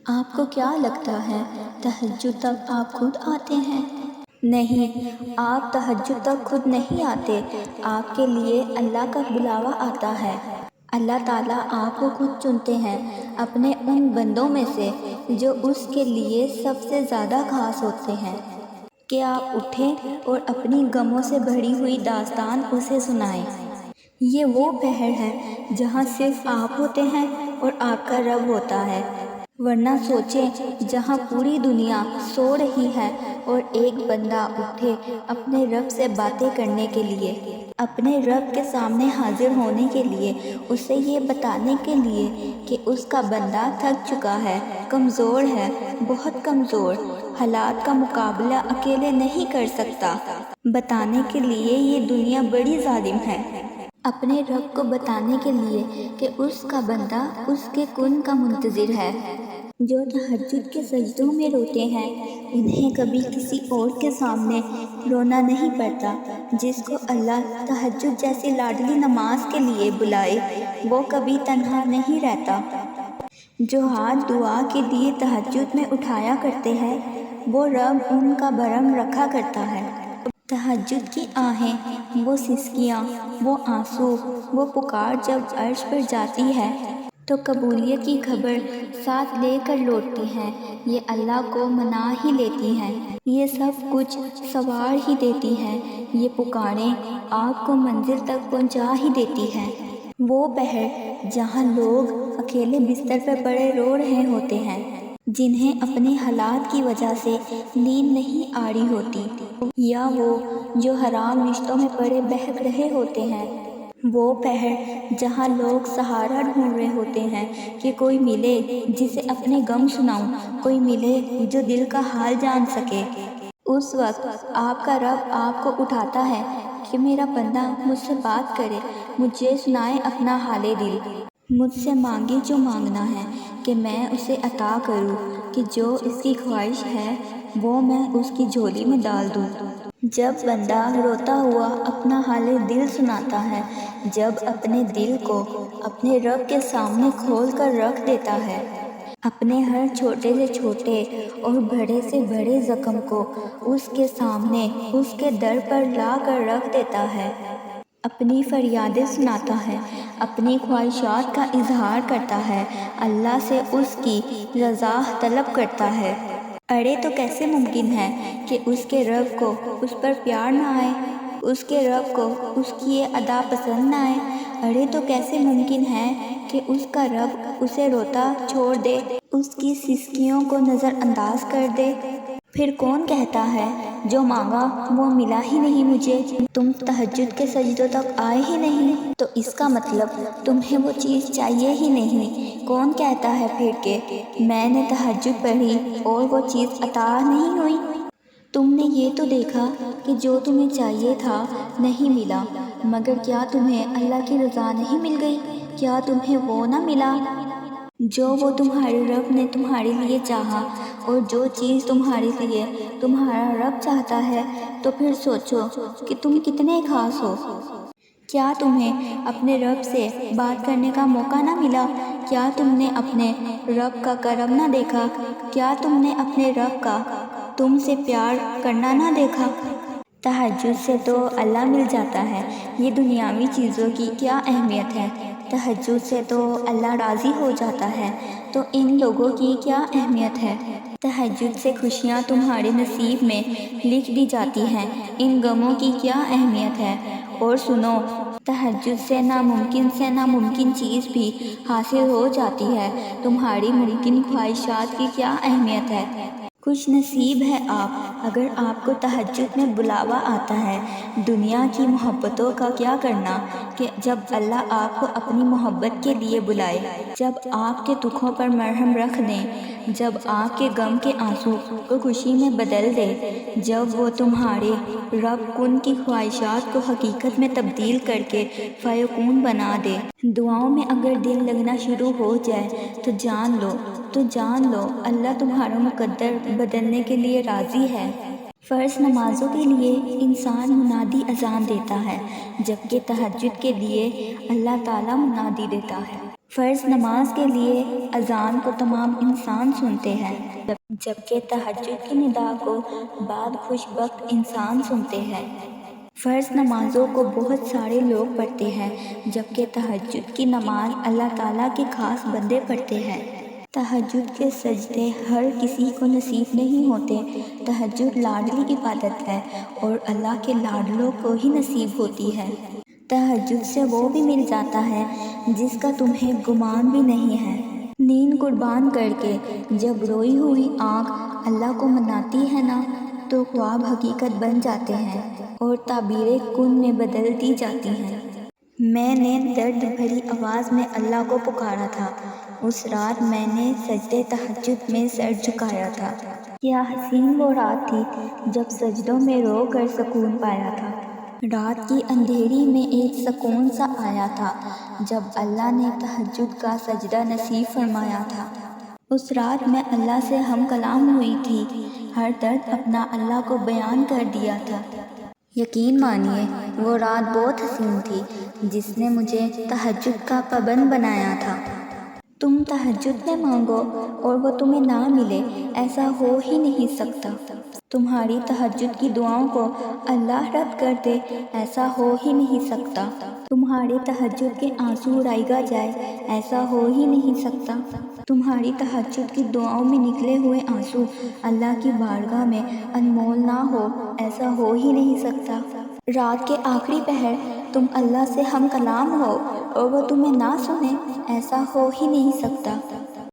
آپ کو کیا لگتا ہے تہجد تک آپ خود آتے ہیں؟ نہیں، آپ تہجد تک خود نہیں آتے، آپ کے لیے اللہ کا بلاوا آتا ہے۔ اللہ تعالیٰ آپ کو خود چنتے ہیں اپنے ان بندوں میں سے جو اس کے لیے سب سے زیادہ خاص ہوتے ہیں کہ آپ اٹھیں اور اپنی غموں سے بھری ہوئی داستان اسے سنائیں۔ یہ وہ پہر ہے جہاں صرف آپ ہوتے ہیں اور آپ کا رب ہوتا ہے، ورنہ سوچیں جہاں پوری دنیا سو رہی ہے اور ایک بندہ اٹھے اپنے رب سے باتیں کرنے کے لیے، اپنے رب کے سامنے حاضر ہونے کے لیے، اسے یہ بتانے کے لیے کہ اس کا بندہ تھک چکا ہے، کمزور ہے، بہت کمزور، حالات کا مقابلہ اکیلے نہیں کر سکتا، بتانے کے لیے یہ دنیا بڑی ظالم ہے۔ اپنے رب کو بتانے کے لیے کہ اس کا بندہ اس کے کن کا منتظر ہے۔ جو تہجد کے سجدوں میں روتے ہیں انہیں کبھی کسی اور کے سامنے رونا نہیں پڑتا۔ جس کو اللہ تہجد جیسی لاڈلی نماز کے لیے بلائے وہ کبھی تنہا نہیں رہتا۔ جو ہاتھ دعا کے لیے تہجد میں اٹھایا کرتے ہیں وہ رب ان کا بھرم رکھا کرتا ہے۔ تہجد کی آہیں، وہ سسکیاں، وہ آنسو، وہ پکار جب عرش پر جاتی ہے تو قبولیت کی خبر ساتھ لے کر لوٹتی ہیں، یہ اللہ کو منا ہی لیتی ہیں، یہ سب کچھ سنوار ہی دیتی ہیں، یہ پکاریں آپ کو منزل تک پہنچا ہی دیتی ہیں۔ وہ پہر جہاں لوگ اکیلے بستر پر پڑے رو رہے ہوتے ہیں، جنہیں اپنے حالات کی وجہ سے نیند نہیں آ رہی ہوتی، یا وہ جو حرام رشتوں میں پڑے بہک رہے ہوتے ہیں۔ وہ پہر جہاں لوگ سہارا ڈھونڈ رہے ہوتے ہیں کہ کوئی ملے جسے اپنے غم سناؤں، کوئی ملے جو دل کا حال جان سکے۔ اس وقت آپ کا رب آپ کو اٹھاتا ہے کہ میرا بندہ مجھ سے بات کرے، مجھے سنائے اپنا حال دل، مجھ سے مانگے جو مانگنا ہے کہ میں اسے عطا کروں، کہ جو اس کی خواہش ہے وہ میں اس کی جھولی میں ڈال دوں۔ جب بندہ روتا ہوا اپنا حال دل سناتا ہے، جب اپنے دل کو اپنے رب کے سامنے کھول کر رکھ دیتا ہے، اپنے ہر چھوٹے سے چھوٹے اور بڑے سے بڑے زخم کو اس کے سامنے اس کے در پر لا کر رکھ دیتا ہے، اپنی فریادیں سناتا ہے، اپنی خواہشات کا اظہار کرتا ہے، اللہ سے اس کی رضا طلب کرتا ہے، ارے تو کیسے ممکن ہے کہ اس کے رب کو اس پر پیار نہ آئے، اس کے رب کو اس کی یہ ادا پسند نہ آئے، ارے تو کیسے ممکن ہے کہ اس کا رب اسے روتا چھوڑ دے، اس کی سسکیوں کو نظر انداز کر دے۔ پھر کون کہتا ہے جو مانگا وہ ملا ہی نہیں مجھے، تم تہجد کے سجدوں تک آئے ہی نہیں، تو اس کا مطلب تمہیں وہ چیز چاہیے ہی نہیں۔ کون کہتا ہے پھر کہ میں نے تہجد پڑھی اور وہ چیز عطا نہیں ہوئی؟ تم نے یہ تو دیکھا کہ جو تمہیں چاہیے تھا نہیں ملا، مگر کیا تمہیں اللہ کی رضا نہیں مل گئی؟ کیا تمہیں وہ نہ ملا جو وہ تمہارے رب نے تمہارے لیے چاہا؟ اور جو چیز تمہارے لیے تمہارا رب چاہتا ہے تو پھر سوچو کہ تم کتنے خاص ہو۔ کیا تمہیں اپنے رب سے بات کرنے کا موقع نہ ملا؟ کیا تم نے اپنے رب کا کرم نہ دیکھا؟ کیا تم نے اپنے رب کا تم سے پیار کرنا نہ دیکھا؟ تہجد سے تو اللہ مل جاتا ہے، یہ دنیاوی چیزوں کی کیا اہمیت ہے؟ تہجد سے تو اللہ راضی ہو جاتا ہے، تو ان لوگوں کی کیا اہمیت ہے؟ تہجد سے خوشیاں تمہارے نصیب میں لکھ دی جاتی ہیں، ان غموں کی کیا اہمیت ہے؟ اور سنو، تہجد سے ناممکن چیز بھی حاصل ہو جاتی ہے، تمہاری ممکن خواہشات کی کیا اہمیت ہے؟ خوش نصیب ہے آپ اگر آپ کو تہجد میں بلاوا آتا ہے۔ دنیا کی محبتوں کا کیا کرنا کہ جب اللہ آپ کو اپنی محبت کے لیے بلائے، جب آپ کے دکھوں پر مرہم رکھ دیں، جب آپ کے غم کے آنسو کو خوشی میں بدل دے، جب وہ تمہارے رب کن کی خواہشات کو حقیقت میں تبدیل کر کے فیکون بنا دے۔ دعاؤں میں اگر دل لگنا شروع ہو جائے تو جان لو اللہ تمہارا مقدر بدلنے کے لیے راضی ہے۔ فرض نمازوں کے لیے انسان منادی اذان دیتا ہے، جبکہ تہجد کے لیے اللہ تعالیٰ منادی دیتا ہے۔ فرض نماز کے لیے اذان کو تمام انسان سنتے ہیں، جبکہ تہجد کی ندا کو بعض خوش بخت انسان سنتے ہیں۔ فرض نمازوں کو بہت سارے لوگ پڑھتے ہیں، جبکہ تہجد کی نماز اللہ تعالیٰ کے خاص بندے پڑھتے ہیں۔ تہجد کے سجدے ہر کسی کو نصیب نہیں ہوتے۔ تہجد لاڈلی عبادت ہے اور اللہ کے لاڈلوں کو ہی نصیب ہوتی ہے۔ تہجد سے وہ بھی مل جاتا ہے جس کا تمہیں گمان بھی نہیں ہے۔ نیند قربان کر کے جب روئی ہوئی آنکھ اللہ کو مناتی ہے نا، تو خواب حقیقت بن جاتے ہیں اور تعبیریں کن میں بدل دی جاتی ہیں۔ میں نے درد بھری آواز میں اللہ کو پکارا تھا۔ اس رات میں نے سجدے تہجد میں سر جھکایا تھا۔ کیا حسین وہ رات تھی جب سجدوں میں رو کر سکون پایا تھا۔ رات کی اندھیری میں ایک سکون سا آیا تھا جب اللہ نے تہجد کا سجدہ نصیب فرمایا تھا۔ اس رات میں اللہ سے ہم کلام ہوئی تھی، ہر درد اپنا اللہ کو بیان کر دیا تھا۔ یقین مانیے وہ رات بہت حسین تھی جس نے مجھے تہجد کا پابند بنایا تھا۔ تم تہجد میں مانگو اور وہ تمہیں نہ ملے، ایسا ہو ہی نہیں سکتا۔ تمہاری تہجد کی دعاؤں کو اللہ رد کر دے، ایسا ہو ہی نہیں سکتا۔ تمہاری تہجد کے آنسو رائگا جائے، ایسا ہو ہی نہیں سکتا۔ تمہاری تہجد کی دعاؤں میں نکلے ہوئے آنسو اللہ کی بارگاہ میں انمول نہ ہو، ایسا ہو ہی نہیں سکتا۔ رات کے آخری پہر تم اللہ سے ہم کلام ہو اور وہ تمہیں نہ سنے، ایسا ہو ہی نہیں سکتا۔